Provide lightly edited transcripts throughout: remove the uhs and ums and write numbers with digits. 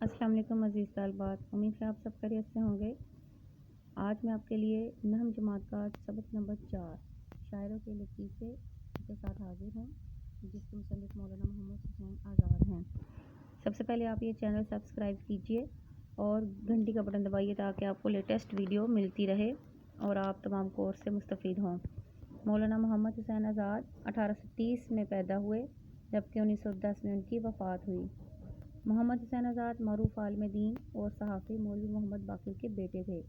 السلام علیکم عزیز طالبات، امید ہے آپ سب خیریت سے ہوں گے۔ آج میں آپ کے لیے نہم جماعت کا سبق نمبر 4 شاعروں کے لطیفے کے ساتھ حاضر ہوں، جس کے مصنف مولانا محمد حسین آزاد ہیں۔ سب سے پہلے آپ یہ چینل سبسکرائب کیجئے اور گھنٹی کا بٹن دبائیے تاکہ آپ کو لیٹسٹ ویڈیو ملتی رہے اور آپ تمام کورس سے مستفید ہوں۔ مولانا محمد حسین آزاد 1830 میں پیدا ہوئے، جبکہ 1910 میں ان کی وفات ہوئی۔ محمد حسین آزاد معروف عالم دین اور صحافی مولوی محمد باقر کے بیٹے تھے۔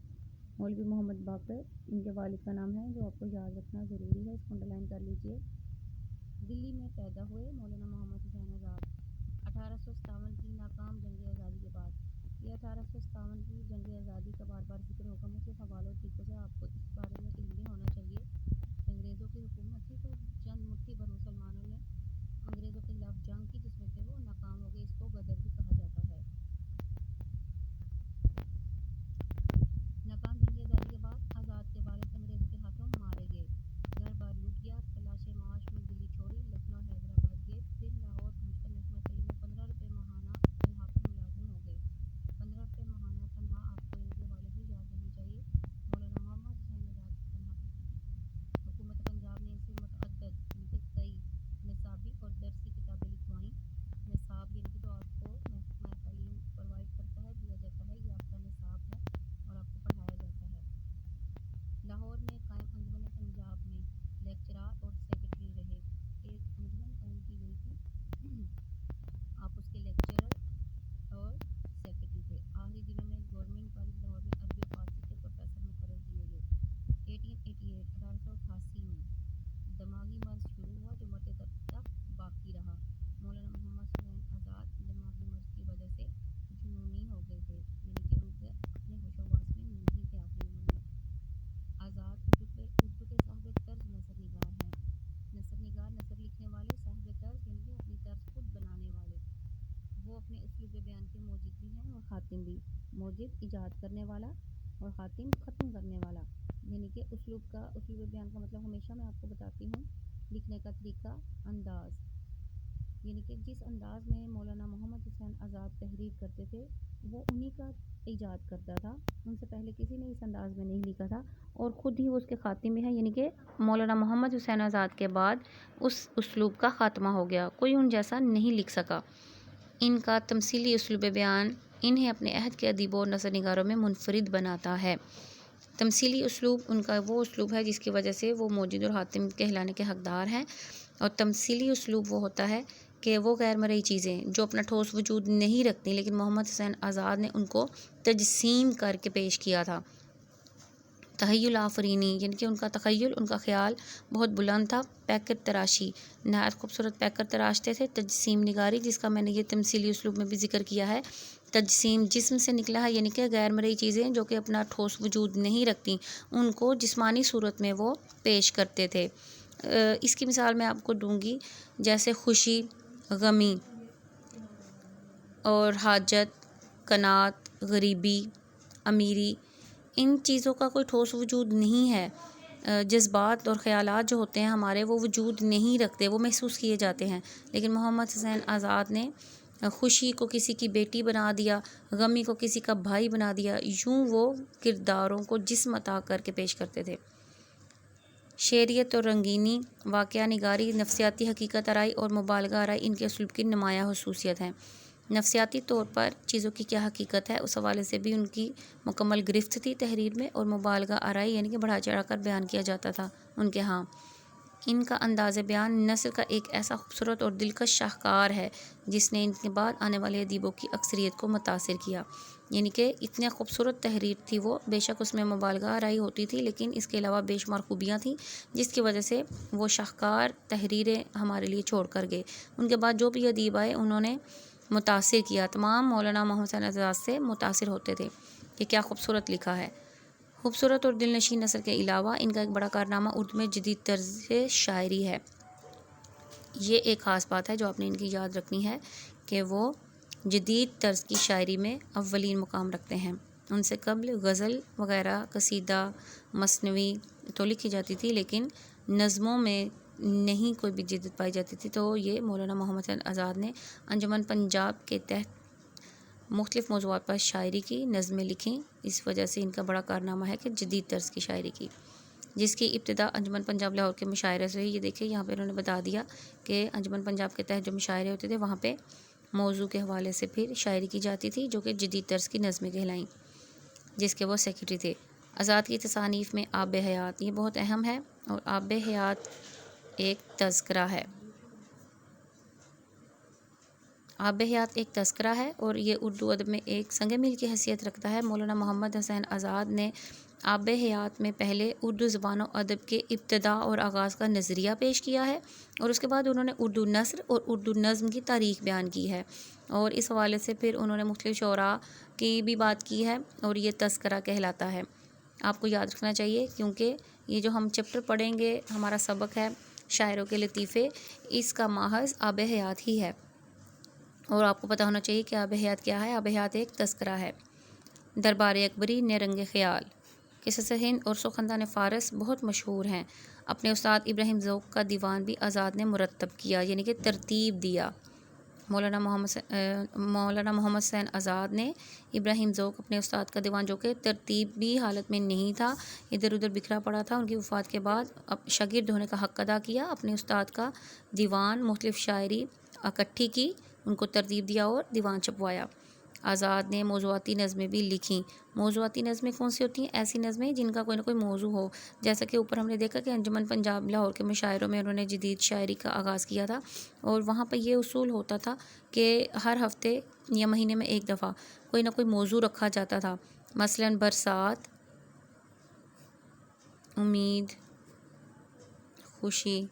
مولوی محمد باقر ان کے والد کا نام ہے، جو آپ کو یاد رکھنا ضروری ہے، اس کو انڈرلائن کر لیجئے۔ دلی میں پیدا ہوئے مولانا محمد حسین آزاد 1857 کی ناکام جنگ آزادی کے بعد۔ یہ 1857 کی جنگ آزادی کا بار بار ذکر ہوگا، مختلف حوالوں اور طریقوں سے آپ کو اس بارے میں علم بھی ہونا چاہیے کہ انگریزوں کی حکومت تھی تو چند مٹھی بھر مسلمانوں نے انگریزوں کے خلاف جنگ کی، جس میں کہ وہ ناکام ہو گئی۔ اس کو غدر بھی کہا جاتا ہے۔ ناکام جنگ آزادی کے بعد آزاد کے والد انگریزوں کے ہاتھوں مارے گئے، گھر بار لوٹ گیا، تلاش معاش میں دلی چھوڑی، لکھنؤ حیدرآباد گئے، پھر لاہور پہنچ کر محکمہ تعلیم میں 15 روپے ماہانہ تنخواہ پر ملازم ہو گئے۔ 15 روپے ماہانہ تنخواہ آپ کو ان کے حوالے سے یاد رہنی چاہیے۔ مولانا محمد حسین آزاد کی تنخواہ کتنی تھی؟ حکومت پنجاب نے ان سے متعدد کئی نصابی اور درسی کتابیں لکھوائیں۔ نصاب یعنی کہ جو آپ کو محکمہ تعلیم پرووائڈ کرتا ہے، دیا جاتا ہے، یہ آپ کا نصاب ہے اور آپ کو پڑھایا جاتا ہے۔ لاہور میں قائم انجمن پنجاب میں لیکچرار اور سیکرٹری رہے۔ ایک انجمن قائم کی گئی تھی، آپ اس کے لیکچرر اور سیکرٹری تھے۔ آخری دنوں میں گورنمنٹ کالج لاہور میں عربی و فارسی کے پروفیسر مقرر کیے گئے۔ 1888 میں دماغی مرض شروع ہوا، جو مرتے تک باقی رہا۔ مولانا محمد حسین آزاد دماغی مرض کی وجہ سے جنونی ہو گئے تھے، یعنی کہ ان کے اپنے ہوش و حواس میں نہیں تھے آخری عمر میں۔ آزاد اردو کے صاحب طرز نثر نگار ہیں۔ نثر نگار نثر لکھنے والے، صاحب طرز یعنی کہ اپنی طرز خود بنانے والے۔ وہ اپنے اسلوب بیان کے موجد بھی ہیں اور خاتم بھی۔ موجد ایجاد کرنے والا اور خاتم ختم کرنے والا، یعنی کہ اسلوب بیان کا مطلب ہمیشہ میں آپ کو بتاتی ہوں، لکھنے کا طریقہ، انداز، یعنی کہ جس انداز میں مولانا محمد حسین آزاد تحریر کرتے تھے وہ انہی کا ایجاد کرتا تھا، ان سے پہلے کسی نے اس انداز میں نہیں لکھا تھا، اور خود ہی وہ اس کے خاتم میں ہے، یعنی کہ مولانا محمد حسین آزاد کے بعد اس اسلوب کا خاتمہ ہو گیا، کوئی ان جیسا نہیں لکھ سکا۔ ان کا تمثیلی اسلوب بیان انہیں اپنے عہد کے ادیبوں اور نثر نگاروں میں منفرد بناتا ہے۔ تمثیلی اسلوب ان کا وہ اسلوب ہے جس کی وجہ سے وہ موجد اور خاتم کہلانے کے حقدار ہیں، اور تمثیلی اسلوب وہ ہوتا ہے کہ وہ غیر مرئی چیزیں جو اپنا ٹھوس وجود نہیں رکھتی، لیکن محمد حسین آزاد نے ان کو تجسیم کر کے پیش کیا تھا۔ تخیل آفرینی یعنی کہ ان کا تخیل، ان کا خیال بہت بلند تھا۔ پیکر تراشی، نہایت خوبصورت پیکر تراشتے تھے۔ تجسیم نگاری، جس کا میں نے یہ تمثیلی اسلوب میں بھی ذکر کیا ہے، تجسیم جسم سے نکلا ہے، یعنی کہ غیر مرئی چیزیں جو کہ اپنا ٹھوس وجود نہیں رکھتی، ان کو جسمانی صورت میں وہ پیش کرتے تھے۔ اس کی مثال میں آپ کو دوں گی، جیسے خوشی، غمی اور حاجت، قناعت، غریبی، امیری، ان چیزوں کا کوئی ٹھوس وجود نہیں ہے۔ جذبات اور خیالات جو ہوتے ہیں ہمارے، وہ وجود نہیں رکھتے، وہ محسوس کیے جاتے ہیں، لیکن محمد حسین آزاد نے خوشی کو کسی کی بیٹی بنا دیا، غمی کو کسی کا بھائی بنا دیا، یوں وہ کرداروں کو جسم عطا کر کے پیش کرتے تھے۔ شعریت اور رنگینی، واقعہ نگاری، نفسیاتی حقیقت آرائی اور مبالغہ آرائی ان کے اسلوب کی نمایاں خصوصیت ہیں۔ نفسیاتی طور پر چیزوں کی کیا حقیقت ہے، اس حوالے سے بھی ان کی مکمل گرفت تھی تحریر میں، اور مبالغہ آرائی یعنی کہ بڑھا چڑھا کر بیان کیا جاتا تھا ان کے ہاں۔ ان کا انداز بیان نثر کا ایک ایسا خوبصورت اور دلکش شاہکار ہے جس نے ان کے بعد آنے والے ادیبوں کی اکثریت کو متاثر کیا، یعنی کہ اتنے خوبصورت تحریر تھی وہ، بے شک اس میں مبالغہ آرائی ہوتی تھی، لیکن اس کے علاوہ بے شمار خوبیاں تھیں جس کی وجہ سے وہ شاہکار تحریریں ہمارے لیے چھوڑ کر گئے۔ ان کے بعد جو بھی ادیب آئے انہوں نے متاثر کیا، تمام مولانا محمد حسین آزاد سے متاثر ہوتے تھے کہ کیا خوبصورت لکھا ہے۔ خوبصورت اور دل نشین نثر کے علاوہ ان کا ایک بڑا کارنامہ اردو میں جدید طرز شاعری ہے۔ یہ ایک خاص بات ہے جو آپ نے ان کی یاد رکھنی ہے کہ وہ جدید طرز کی شاعری میں اولین مقام رکھتے ہیں۔ ان سے قبل غزل وغیرہ، قصیدہ، مثنوی تو لکھی جاتی تھی، لیکن نظموں میں نہیں کوئی بھی جدت پائی جاتی تھی، تو یہ مولانا محمد حسین آزاد نے انجمن پنجاب کے تحت مختلف موضوعات پر شاعری کی نظمیں لکھیں، اس وجہ سے ان کا بڑا کارنامہ ہے کہ جدید طرز کی شاعری کی، جس کی ابتدا انجمن پنجاب لاہور کے مشاعرے سے ہوئی۔ یہ دیکھیں یہاں پہ انہوں نے بتا دیا کہ انجمن پنجاب کے تحت جو مشاعرے ہوتے تھے وہاں پہ موضوع کے حوالے سے پھر شاعری کی جاتی تھی، جو کہ جدید طرز کی نظمیں کہلائیں، جس کے وہ سیکریٹری تھے۔ آزاد کی تصانیف میں آب حیات، یہ بہت اہم ہے، اور آب حیات ایک تذکرہ ہے۔ آب حیات ایک تذکرہ ہے اور یہ اردو ادب میں ایک سنگ میل کی حیثیت رکھتا ہے۔ مولانا محمد حسین آزاد نے آب حیات میں پہلے اردو زبان و ادب کے ابتدا اور آغاز کا نظریہ پیش کیا ہے، اور اس کے بعد انہوں نے اردو نثر اور اردو نظم کی تاریخ بیان کی ہے، اور اس حوالے سے پھر انہوں نے مختلف شعراء کی بھی بات کی ہے، اور یہ تذکرہ کہلاتا ہے۔ آپ کو یاد رکھنا چاہیے، کیونکہ یہ جو ہم چیپٹر پڑھیں گے، ہمارا سبق ہے شاعروں کے لطیفے، اس کا محض آب حیات ہی ہے، اور آپ کو پتہ ہونا چاہیے کہ آب حیات کیا ہے۔ آب حیات ایک تذکرہ ہے۔ دربار اکبری، نیرنگ خیال، قصص ہند اور سخندان فارس بہت مشہور ہیں۔ اپنے استاد ابراہیم ذوق کا دیوان بھی آزاد نے مرتب کیا، یعنی کہ ترتیب دیا۔ مولانا محمد حسین آزاد نے ابراہیم ذوق اپنے استاد کا دیوان، جو کہ ترتیبی حالت میں نہیں تھا، ادھر ادھر بکھرا پڑا تھا، ان کی وفات کے بعد شاگرد ہونے کا حق ادا کیا، اپنے استاد کا دیوان، مختلف شاعری اکٹھی کی، ان کو ترتیب دیا اور دیوان چھپوایا۔ آزاد نے موضوعاتی نظمیں بھی لکھیں۔ موضوعاتی نظمیں کون سی ہوتی ہیں؟ ایسی نظمیں جن کا کوئی نہ کوئی موضوع ہو، جیسا کہ اوپر ہم نے دیکھا کہ انجمن پنجاب لاہور کے مشاعروں میں انہوں نے جدید شاعری کا آغاز کیا تھا، اور وہاں پہ یہ اصول ہوتا تھا کہ ہر ہفتے یا مہینے میں ایک دفعہ کوئی نہ کوئی موضوع رکھا جاتا تھا، مثلاً برسات، امید، خوشی،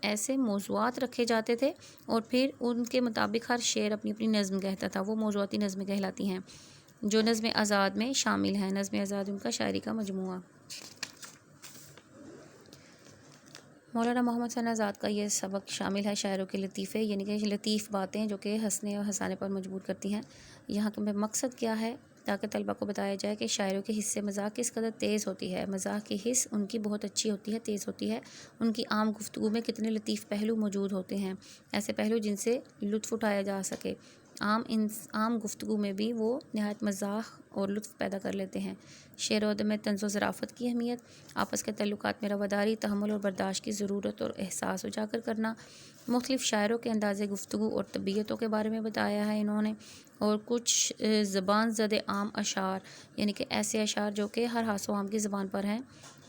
ایسے موضوعات رکھے جاتے تھے، اور پھر ان کے مطابق ہر شعر اپنی اپنی نظم کہتا تھا، وہ موضوعاتی نظمیں کہلاتی ہیں، جو نظم آزاد میں شامل ہیں۔ نظم آزاد ان کا شاعری کا مجموعہ۔ مولانا محمد حسین آزاد کا یہ سبق شامل ہے شاعروں کے لطیفے، یعنی کہ لطیف باتیں جو کہ ہنسنے اور ہنسانے پر مجبور کرتی ہیں۔ یہاں کا مقصد کیا ہے؟ تاکہ طلبہ کو بتایا جائے کہ شاعروں کے حصے مزاح کس قدر تیز ہوتی ہے، مزاح کی حس ان کی بہت اچھی ہوتی ہے، تیز ہوتی ہے، ان کی عام گفتگو میں کتنے لطیف پہلو موجود ہوتے ہیں، ایسے پہلو جن سے لطف اٹھایا جا سکے، عام گفتگو میں بھی وہ نہایت مزاح اور لطف پیدا کر لیتے ہیں۔ شعر و ادب میں طنز و ظرافت کی اہمیت، آپس کے تعلقات میں رواداری، تحمل اور برداشت کی ضرورت اور احساس اجاگر کرنا، مختلف شاعروں کے انداز گفتگو اور طبیعتوں کے بارے میں بتایا ہے انہوں نے، اور کچھ زبان زد عام اشعار، یعنی کہ ایسے اشعار جو کہ ہر خاص و عام کی زبان پر ہیں،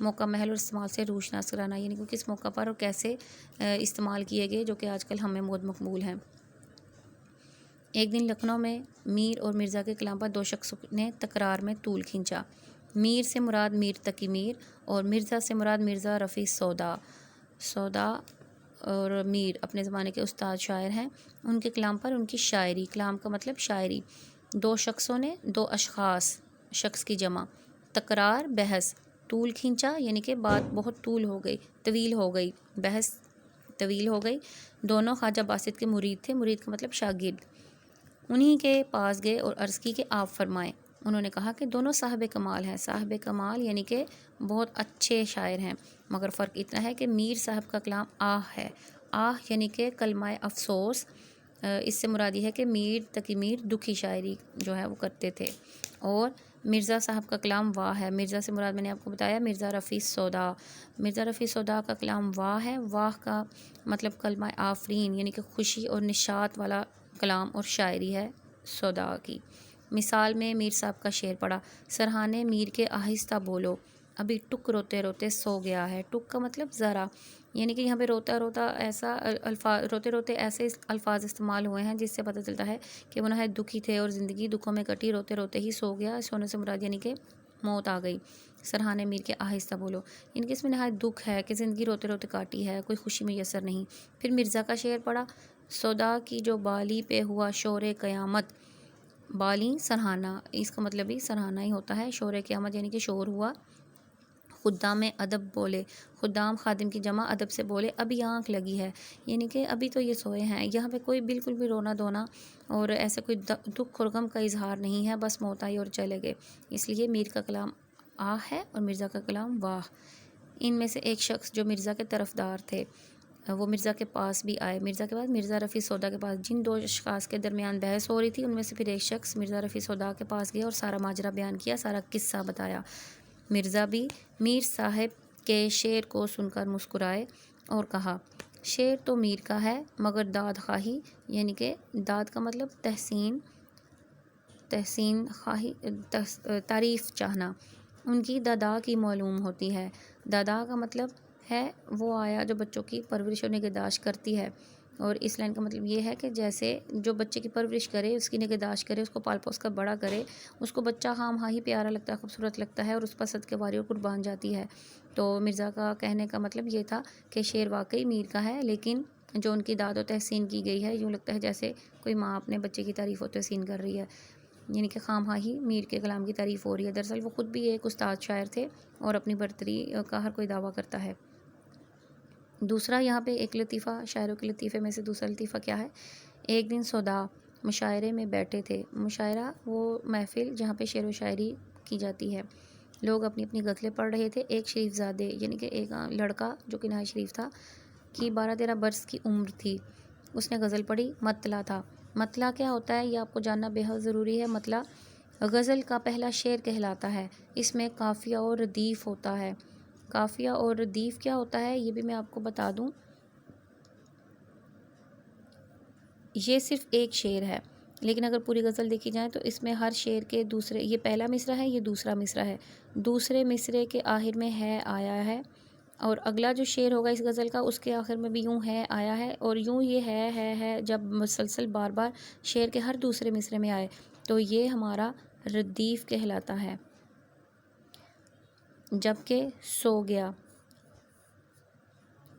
موقع محل اور استعمال سے روشناس کرانا، یعنی کہ کس موقع پر اور کیسے استعمال کیے گئے، جو کہ آج کل ہمیں بہت مقبول ہیں۔ ایک دن لکھنؤ میں میر اور مرزا کے کلام پر دو شخص نے تکرار میں طول کھینچا۔ میر سے مراد میر تقی میر اور مرزا سے مراد مرزا رفیع سودا اور میر اپنے زمانے کے استاد شاعر ہیں، ان کے کلام پر ان کی شاعری، کلام کا مطلب شاعری، دو شخصوں نے، دو اشخاص، شخص کی جمع، تکرار بحث، طول کھینچا یعنی کہ بات بہت طول ہو گئی، طویل ہو گئی، بحث طویل ہو گئی، دونوں خواجہ باسط کے مرید تھے، مرید کا مطلب شاگرد، انہی کے پاس گئے اور عرض کی کہ آپ فرمائیں۔ انہوں نے کہا کہ دونوں صاحب کمال ہیں، صاحب کمال یعنی کہ بہت اچھے شاعر ہیں، مگر فرق اتنا ہے کہ میر صاحب کا کلام آہ ہے، آہ یعنی کہ کلمہ افسوس، اس سے مراد یہ ہے کہ میر تقی میر دکھی شاعری جو ہے وہ کرتے تھے، اور مرزا صاحب کا کلام واہ ہے، مرزا سے مراد میں نے آپ کو بتایا مرزا رفیع سودا، مرزا رفیع سودا کا کلام واہ ہے، واہ کا مطلب کلمہ آفرین یعنی کہ خوشی اور نشاط والا کلام اور شاعری ہے سودا کی۔ مثال میں میر صاحب کا شعر پڑھا، سرہانے میر کے آہستہ بولو، ابھی ٹک روتے روتے سو گیا ہے، ٹک کا مطلب ذرا، یعنی کہ یہاں پہ روتے روتے ایسے الفاظ استعمال ہوئے ہیں جس سے پتہ چلتا ہے کہ وہ نہایت دکھی تھے اور زندگی دکھوں میں کٹی، روتے روتے ہی سو گیا، سونے سے مراد یعنی کہ موت آ گئی۔ سرہانے میر کے آہستہ بولو، یعنی کہ اس میں نہایت دکھ ہے کہ زندگی روتے روتے کاٹی ہے، کوئی خوشی میسر نہیں۔ پھر مرزا کا شعر پڑھا، سودا کی جو بالی پہ ہوا شور قیامت، بالی سرہانہ، اس کا مطلب بھی سرہانہ ہی ہوتا ہے، شور قیامت یعنی کہ شور ہوا، خدام ادب بولے، خدام خادم کی جمع، ادب سے بولے، ابھی آنکھ لگی ہے، یعنی کہ ابھی تو یہ سوئے ہیں، یہاں پہ کوئی بالکل بھی رونا دھونا اور ایسے کوئی دکھ اور غم کا اظہار نہیں ہے، بس موت آئی اور چلے گئے، اس لیے میر کا کلام آہ ہے اور مرزا کا کلام واہ۔ ان میں سے ایک شخص جو مرزا کے طرفدار تھے، وہ مرزا کے پاس بھی آئے۔ مرزا کے بعد مرزا رفیع سودا کے پاس جن دو اشخاص کے درمیان بحث ہو رہی تھی ان میں سے پھر ایک شخص مرزا رفیع سودا کے پاس گیا اور سارا ماجرا بیان کیا، سارا قصہ بتایا۔ مرزا بھی میر صاحب کے شعر کو سن کر مسکرائے اور کہا، شعر تو میر کا ہے مگر داد خواہی، یعنی کہ داد کا مطلب تحسین خواہی، تعریف چاہنا، ان کی دادا کی معلوم ہوتی ہے۔ دادا کا مطلب ہے وہ آیا جو بچوں کی پرورش اور نگہداشت کرتی ہے، اور اس لائن کا مطلب یہ ہے کہ جیسے جو بچے کی پرورش کرے، اس کی نگہداشت کرے، اس کو پال پوس کر بڑا کرے، اس کو بچہ خام خواہ ہی پیارا لگتا ہے، خوبصورت لگتا ہے اور اس پر صدقے واری اور قربان جاتی ہے۔ تو مرزا کا کہنے کا مطلب یہ تھا کہ شعر واقعی میر کا ہے، لیکن جو ان کی داد و تحسین کی گئی ہے، یوں لگتا ہے جیسے کوئی ماں اپنے بچے کی تعریف و تحسین کر رہی ہے، یعنی کہ خام خواہ ہی میر کے کلام کی تعریف ہو رہی ہے۔ دراصل وہ خود بھی ایک استاد شاعر تھے اور اپنی برتری کا ہر کوئی دعویٰ کرتا ہے۔ دوسرا یہاں پہ ایک لطیفہ، شاعروں کے لطیفے میں سے دوسرا لطیفہ کیا ہے؟ ایک دن سودا مشاعرے میں بیٹھے تھے۔ مشاعرہ وہ محفل جہاں پہ شعر و شاعری کی جاتی ہے، لوگ اپنی اپنی غزلیں پڑھ رہے تھے۔ ایک شریف زادے یعنی کہ ایک لڑکا جو کہ نہایت شریف تھا، کی 12-13 برس کی عمر تھی، اس نے غزل پڑھی، مطلع تھا۔ مطلع کیا ہوتا ہے یہ آپ کو جاننا بے حد ضروری ہے۔ مطلع غزل کا پہلا شعر کہلاتا ہے، اس میں قافیہ اور ردیف ہوتا ہے۔ قافیہ اور ردیف کیا ہوتا ہے یہ بھی میں آپ کو بتا دوں، یہ صرف ایک شعر ہے، لیکن اگر پوری غزل دیکھی جائے تو اس میں ہر شعر کے دوسرے، یہ پہلا مصرع ہے، یہ دوسرا مصرع ہے، دوسرے مصرعے کے آخر میں ہے آیا ہے، اور اگلا جو شعر ہوگا اس غزل کا اس کے آخر میں بھی یوں ہے آیا ہے، اور یوں یہ ہے جب مسلسل بار بار شعر کے ہر دوسرے مصرعے میں آئے تو یہ ہمارا ردیف کہلاتا ہے۔ جبکہ سو گیا،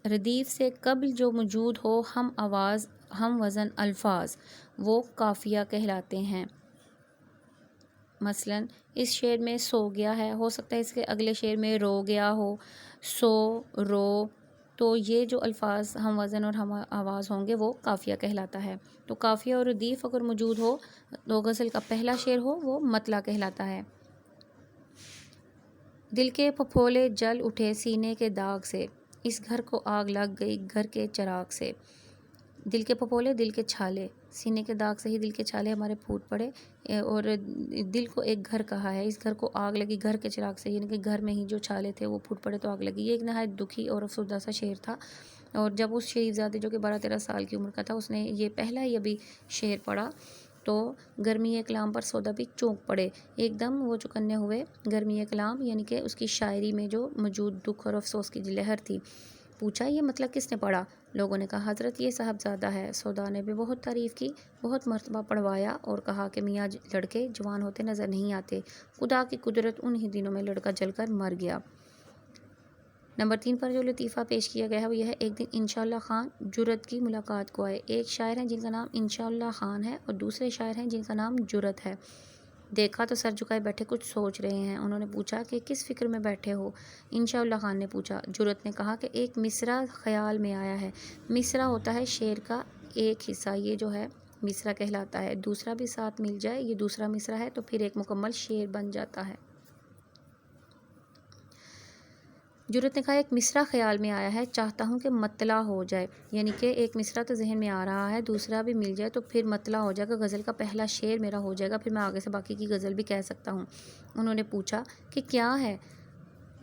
ردیف سے قبل جو موجود ہو ہم آواز ہم وزن الفاظ، وہ قافیہ کہلاتے ہیں۔ مثلاً اس شعر میں سو گیا ہے، ہو سکتا ہے اس کے اگلے شعر میں رو گیا ہو، سو، رو، تو یہ جو الفاظ ہم وزن اور ہم آواز ہوں گے وہ قافیہ کہلاتا ہے۔ تو قافیہ اور ردیف اگر موجود ہو تو غزل کا پہلا شعر ہو وہ مطلع کہلاتا ہے۔ دل کے پھپھولے جل اٹھے سینے کے داغ سے، اس گھر کو آگ لگ گئی گھر کے چراغ سے۔ دل کے پھپھولے، دل کے چھالے، سینے کے داغ سے ہی دل کے چھالے ہمارے پھوٹ پڑے، اور دل کو ایک گھر کہا ہے، اس گھر کو آگ لگی گھر کے چراغ سے، یعنی کہ گھر میں ہی جو چھالے تھے وہ پھوٹ پڑے تو آگ لگی۔ یہ ایک نہایت دکھی اور افسردہ سا شعر تھا، اور جب اس شریف زادے جو کہ 12-13 سال کی عمر کا تھا، اس نے یہ پہلا ہی ابھی شعر پڑھا تو گرمی کلام پر سودا بھی چونک پڑے، ایک دم وہ چکنے ہوئے۔ گرمی کلام یعنی کہ اس کی شاعری میں جو موجود دکھ اور افسوس کی لہر تھی۔ پوچھا یہ مطلب کس نے پڑھا؟ لوگوں نے کہا حضرت یہ صاحبزادہ ہے۔ سودا نے بھی بہت تعریف کی، بہت مرتبہ پڑھوایا اور کہا کہ میاں لڑکے جوان ہوتے نظر نہیں آتے، خدا کی قدرت انہی دنوں میں لڑکا جل کر مر گیا۔ نمبر 3 پر جو لطیفہ پیش کیا گیا ہے وہ یہ ہے، ایک دن انشاءاللہ خان جرت کی ملاقات کو آئے۔ ایک شاعر ہیں جن کا نام انشاءاللہ خان ہے اور دوسرے شاعر ہیں جن کا نام جرت ہے۔ دیکھا تو سر جھکائے بیٹھے کچھ سوچ رہے ہیں۔ انہوں نے پوچھا کہ کس فکر میں بیٹھے ہو؟ انشاءاللہ خان نے پوچھا۔ جرت نے کہا کہ ایک مصرع خیال میں آیا ہے۔ مصرع ہوتا ہے شعر کا ایک حصہ، یہ جو ہے مصرع کہلاتا ہے، دوسرا بھی ساتھ مل جائے یہ دوسرا مصرع ہے تو پھر ایک مکمل شعر بن جاتا ہے۔ جرت نے کہا ایک مصرع خیال میں آیا ہے، چاہتا ہوں کہ مطلع ہو جائے، یعنی کہ ایک مصرع تو ذہن میں آ رہا ہے، دوسرا بھی مل جائے تو پھر مطلع ہو جائے گا، غزل کا پہلا شعر میرا ہو جائے گا، پھر میں آگے سے باقی کی غزل بھی کہہ سکتا ہوں۔ انہوں نے پوچھا کہ کیا ہے،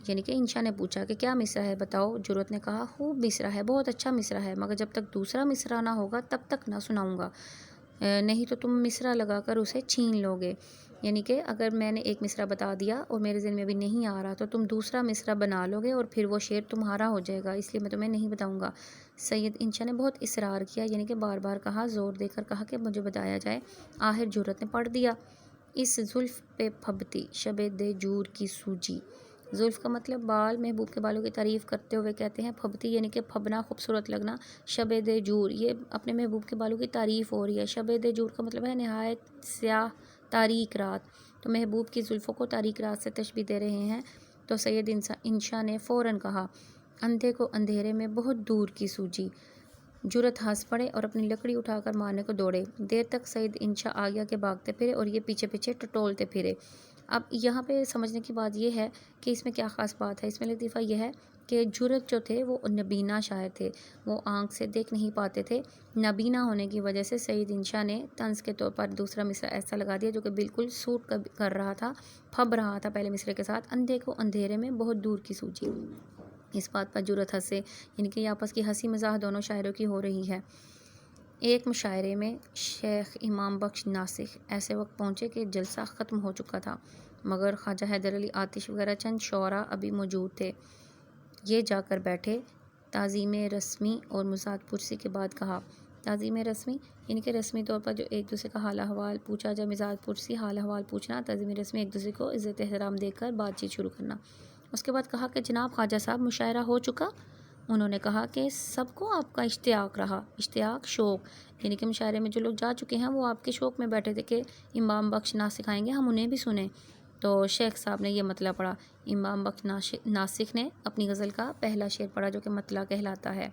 یعنی کہ انشا نے پوچھا کہ کیا مصرع ہے بتاؤ۔ جرت نے کہا خوب مصرع ہے، بہت اچھا مصرع ہے، مگر جب تک دوسرا مصرع نہ ہوگا تب تک نہ سناؤں گا، نہیں تو تم مصرع لگا کر اسے چھین لو گے، یعنی کہ اگر میں نے ایک مصرع بتا دیا اور میرے ذہن میں ابھی نہیں آ رہا تو تم دوسرا مصرع بنا لو گے اور پھر وہ شعر تمہارا ہو جائے گا، اس لیے میں تمہیں نہیں بتاؤں گا۔ سید انشا نے بہت اصرار کیا، یعنی کہ بار بار کہا، زور دے کر کہا کہ مجھے بتایا جائے۔ آخر جرت نے پڑھ دیا، اس زلف پہ پھبتی شب دجور کی سوجی۔ زلف کا مطلب بال، محبوب کے بالوں کی تعریف کرتے ہوئے کہتے ہیں پھبتی یعنی کہ پھبنا، خوبصورت لگنا، شب دجور یہ اپنے محبوب کے بالوں کی تعریف ہو رہی ہے۔ شب دجور کا مطلب ہے نہایت سیاہ تاریک رات، تو محبوب کی زلفوں کو تاریک رات سے تشبیہ دے رہے ہیں۔ تو سید انشا نے فوراً کہا اندھے کو اندھیرے میں بہت دور کی سوجی۔ جرت ہنس پڑے اور اپنی لکڑی اٹھا کر مارنے کو دوڑے، دیر تک سید انشا آگے آگے بھاگتے پھرے اور یہ پیچھے پیچھے ٹٹولتے پھرے۔ اب یہاں پہ سمجھنے کی بات یہ ہے کہ اس میں کیا خاص بات ہے، اس میں لطیفہ یہ ہے کہ جرت جو تھے وہ نبینا شاعر تھے، وہ آنکھ سے دیکھ نہیں پاتے تھے۔ نبینا ہونے کی وجہ سے سعید انشا نے طنز کے طور پر دوسرا مصرع ایسا لگا دیا جو کہ بالکل سوٹ کر رہا تھا، پھب رہا تھا پہلے مصرعے کے ساتھ، اندھے کو اندھیرے میں بہت دور کی سوچی۔ اس بات پر جرت ہنسے، یعنی کہ آپس کی ہنسی مزاح دونوں شاعروں کی ہو رہی ہے۔ ایک مشاعرے میں شیخ امام بخش ناسخ ایسے وقت پہنچے کہ جلسہ ختم ہو چکا تھا، مگر خواجہ حیدر علی آتش وغیرہ چند شعراء ابھی موجود تھے۔ یہ جا کر بیٹھے، تعظیم رسمی اور مزاد پرسی کے بعد کہا۔ تعظیم رسمی یعنی کہ رسمی طور پر جو ایک دوسرے کا حال احوال پوچھا جائے، مزاد پرسی حال احوال پوچھنا، تعظیم رسمی ایک دوسرے کو عزت احترام دے کر بات چیت شروع کرنا۔ اس کے بعد کہا کہ جناب خواجہ صاحب مشاعرہ ہو چکا؟ انہوں نے کہا کہ سب کو آپ کا اشتیاق رہا۔ اشتیاق شوق، یعنی کہ مشاعرے میں جو لوگ جا چکے ہیں وہ آپ کے شوق میں بیٹھے تھے کہ امام بخش ناسخ آئیں گے، ہم انہیں بھی سنیں۔ تو شیخ صاحب نے یہ مطلع پڑھا۔ امام بخش ناسخ نے اپنی غزل کا پہلا شعر پڑھا جو کہ مطلع کہلاتا ہے۔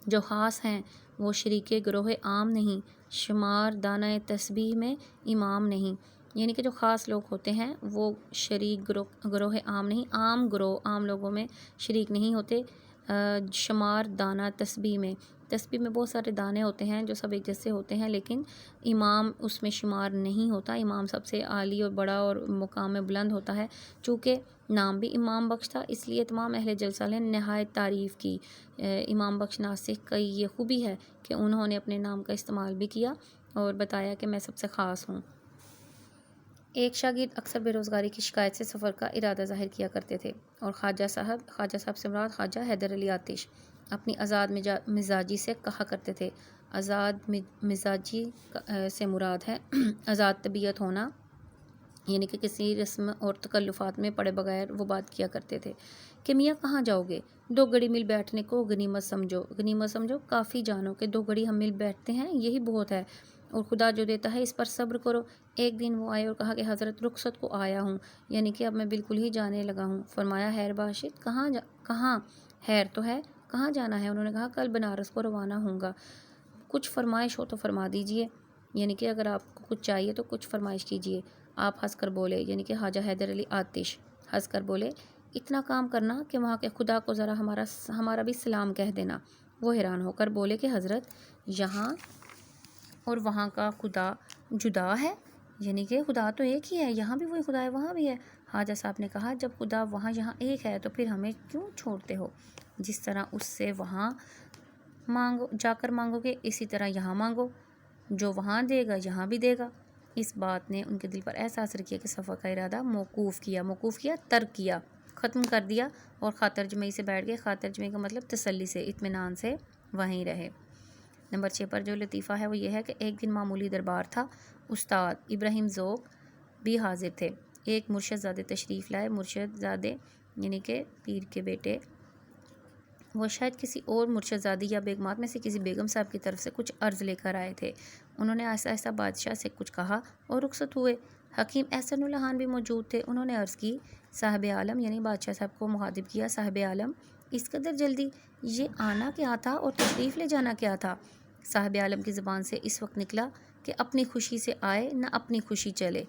جو خاص ہیں وہ شریک گروہ عام نہیں، شمار دانہ تسبیح میں امام نہیں، یعنی کہ جو خاص لوگ ہوتے ہیں وہ شریک گروہ عام نہیں، عام گروہ عام لوگوں میں شریک نہیں ہوتے، شمار دانہ تسبیح میں۔ تسبیح میں بہت سارے دانے ہوتے ہیں جو سب ایک جیسے ہوتے ہیں، لیکن امام اس میں شمار نہیں ہوتا۔ امام سب سے عالی اور بڑا اور مقام میں بلند ہوتا ہے۔ چونکہ نام بھی امام بخش تھا اس لیے تمام اہل جلسہ نے نہایت تعریف کی۔ امام بخش ناسخ کی یہ خوبی ہے کہ انہوں نے اپنے نام کا استعمال بھی کیا اور بتایا کہ میں سب سے خاص ہوں۔ ایک شاگرد اکثر بے روزگاری کی شکایت سے سفر کا ارادہ ظاہر کیا کرتے تھے، اور خواجہ صاحب سے مراد خواجہ حیدر علی آتش اپنی آزاد مزاجی سے کہا کرتے تھے۔ آزاد مزاجی سے مراد ہے آزاد طبیعت ہونا، یعنی کہ کسی رسم اور تکلفات میں پڑے بغیر وہ بات کیا کرتے تھے کہ میاں کہاں جاؤ گے؟ 2 گھڑی مل بیٹھنے کو غنیمت سمجھو، غنیمت سمجھو، کافی جانو کہ 2 گھڑی ہم مل بیٹھتے ہیں یہی بہت ہے، اور خدا جو دیتا ہے اس پر صبر کرو۔ ایک دن وہ آئے اور کہا کہ حضرت رخصت کو آیا ہوں، یعنی کہ اب میں بالکل ہی جانے لگا ہوں۔ فرمایا خیر باشد کہاں؟ خیر تو ہے، کہاں جانا ہے؟ انہوں نے کہا کل بنارس کو روانہ ہوں گا، کچھ فرمائش ہو تو فرما دیجئے، یعنی کہ اگر آپ کو کچھ چاہیے تو کچھ فرمائش کیجئے۔ آپ ہنس کر بولے، یعنی کہ خواجہ حیدر علی آتش ہنس کر بولے، اتنا کام کرنا کہ وہاں کے خدا کو ذرا ہمارا بھی سلام کہہ دینا۔ وہ حیران ہو کر بولے کہ حضرت یہاں اور وہاں کا خدا جدا ہے؟ یعنی کہ خدا تو ایک ہی ہے، یہاں بھی وہی خدا ہے وہاں بھی ہے۔ خواجہ صاحب نے کہا جب خدا وہاں یہاں ایک ہے تو پھر ہمیں کیوں چھوڑتے ہو؟ جس طرح اس سے وہاں جا کر مانگو گے اسی طرح یہاں مانگو، جو وہاں دے گا یہاں بھی دے گا۔ اس بات نے ان کے دل پر ایسا اثر کیا کہ سفر کا ارادہ موقوف کیا، ترک کیا، ختم کر دیا، اور خاطر جمعی سے بیٹھ گئے۔ خاطر جمعی کا مطلب تسلی سے، اطمینان سے وہیں رہے۔ نمبر 6 پر جو لطیفہ ہے وہ یہ ہے کہ ایک دن معمولی دربار تھا، استاد ابراہیم ذوق بھی حاضر تھے۔ ایک مرشد زادے تشریف لائے۔ مرشد زادے یعنی کہ پیر کے بیٹے، وہ شاید کسی اور مرشد زادی یا بیگمات میں سے کسی بیگم صاحب کی طرف سے کچھ عرض لے کر آئے تھے۔ انہوں نے آہستہ آہستہ بادشاہ سے کچھ کہا اور رخصت ہوئے۔ حکیم احسن الرحمن بھی موجود تھے۔ انہوں نے عرض کی، صاحب عالم یعنی بادشاہ صاحب کو مخاطب کیا، صاحب عالم اس قدر جلدی، یہ آنا کیا تھا اور تشریف لے جانا کیا تھا؟ صاحب عالم کی زبان سے اس وقت نکلا کہ اپنی خوشی سے آئے نہ اپنی خوشی چلے۔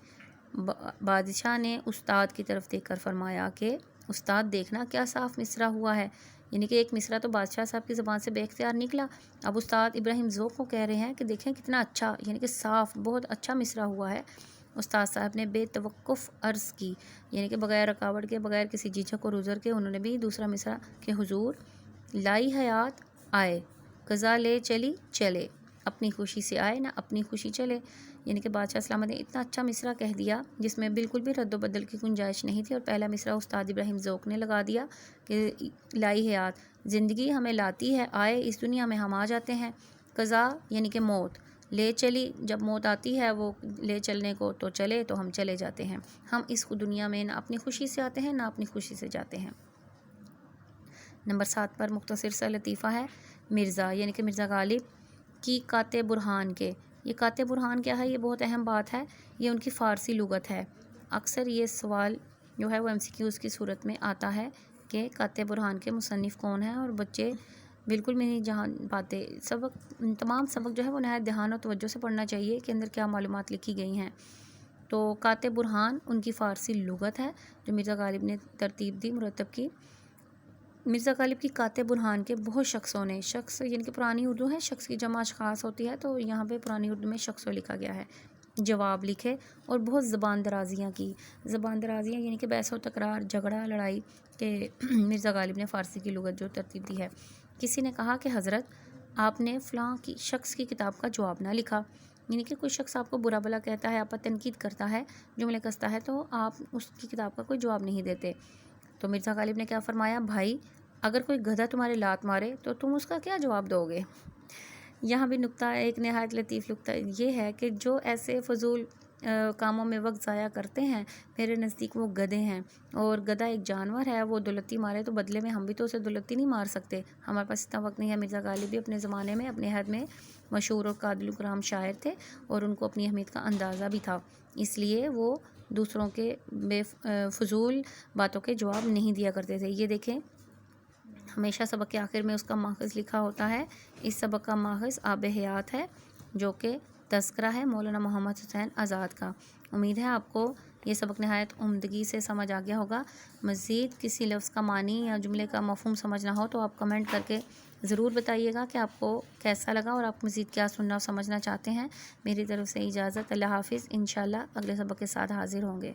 بادشاہ نے استاد کی طرف دیکھ کر فرمایا کہ استاد دیکھنا کیا صاف مصرع ہوا ہے، یعنی کہ ایک مصرع تو بادشاہ صاحب کی زبان سے بے اختیار نکلا، اب استاد ابراہیم ذوق کو کہہ رہے ہیں کہ دیکھیں کتنا اچھا، یعنی کہ صاف بہت اچھا مصرع ہوا ہے۔ استاد صاحب نے بے توقف عرض کی، یعنی کہ بغیر رکاوٹ کے، بغیر کسی جھجک اور عذر کے، انہوں نے بھی دوسرا مصرع کہ حضور لائی حیات آئے، قضا لے چلی چلے، اپنی خوشی سے آئے نہ اپنی خوشی چلے، یعنی کہ بادشاہ سلامت نے اتنا اچھا مصرع کہہ دیا جس میں بالکل بھی رد و بدل کی گنجائش نہیں تھی، اور پہلا مصرع استاد ابراہیم ذوق نے لگا دیا کہ لائی حیات زندگی ہمیں لاتی ہے، آئے اس دنیا میں ہم آ جاتے ہیں، قضا یعنی کہ موت، لے چلی جب موت آتی ہے وہ لے چلنے کو تو چلے تو ہم چلے جاتے ہیں، ہم اس دنیا میں نہ اپنی خوشی سے آتے ہیں نہ اپنی خوشی سے جاتے ہیں۔ نمبر 7 پر مختصر سا لطیفہ ہے، مرزا یعنی کہ مرزا غالب کی قاطع برہان کے۔ یہ قاطع برہان کیا ہے؟ یہ بہت اہم بات ہے، یہ ان کی فارسی لغت ہے۔ اکثر یہ سوال جو ہے وہ MCQs کی صورت میں آتا ہے کہ قاطع برہان کے مصنف کون ہیں، اور بچے بالکل بھی نہیں جان پاتے۔ تمام سبق جو ہے وہ نہایت دھیان اور توجہ سے پڑھنا چاہیے کہ اندر کیا معلومات لکھی گئی ہیں۔ تو قاطع برہان ان کی فارسی لغت ہے جو مرزا غالب نے ترتیب دی، مرتب کی۔ مرزا غالب کی کاتب برہان کے بہت شخصوں نے، شخص یعنی کہ پرانی اردو ہے، شخص کی جمع اشخاص ہوتی ہے، تو یہاں پہ پرانی اردو میں شخصوں لکھا گیا ہے، جواب لکھے اور بہت زبان درازیاں کی۔ زبان درازیاں یعنی کہ بحث و تکرار، جھگڑا لڑائی کہ مرزا غالب نے فارسی کی لغت جو ترتیب دی ہے۔ کسی نے کہا کہ حضرت آپ نے فلاں کی شخص کی کتاب کا جواب نہ لکھا، یعنی کہ کوئی شخص آپ کو برا بھلا کہتا ہے، آپ پر تنقید کرتا ہے، جملے کستا ہے، تو آپ اس کی کتاب کا کوئی جواب نہیں دیتے۔ تو مرزا غالب نے کیا فرمایا، بھائی اگر کوئی گدھا تمہارے لات مارے تو تم اس کا کیا جواب دو گے؟ یہاں بھی نکتہ ایک نہایت لطیف نکتہ یہ ہے کہ جو ایسے فضول کاموں میں وقت ضائع کرتے ہیں، میرے نزدیک وہ گدھے ہیں، اور گدھا ایک جانور ہے، وہ دولتی مارے تو بدلے میں ہم بھی تو اسے دولتی نہیں مار سکتے، ہمارے پاس اتنا وقت نہیں ہے۔ مرزا غالب بھی اپنے زمانے میں اپنے حد میں مشہور اور قابل کرام شاعر تھے، اور ان کو اپنی اہمیت کا اندازہ بھی تھا، اس لیے وہ دوسروں کے بے فضول باتوں کے جواب نہیں دیا کرتے تھے۔ یہ دیکھیں ہمیشہ سبق کے آخر میں اس کا ماخذ لکھا ہوتا ہے، اس سبق کا ماخذ آب حیات ہے، جو کہ تذکرہ ہے مولانا محمد حسین آزاد کا۔ امید ہے آپ کو یہ سبق نہایت عمدگی سے سمجھ آ گیا ہوگا۔ مزید کسی لفظ کا معنی یا جملے کا مفہوم سمجھنا ہو تو آپ کمنٹ کر کے ضرور بتائیے گا کہ آپ کو کیسا لگا اور آپ مزید کیا سننا اور سمجھنا چاہتے ہیں۔ میری طرف سے اجازت، اللہ حافظ، انشاءاللہ اگلے سبق کے ساتھ حاضر ہوں گے۔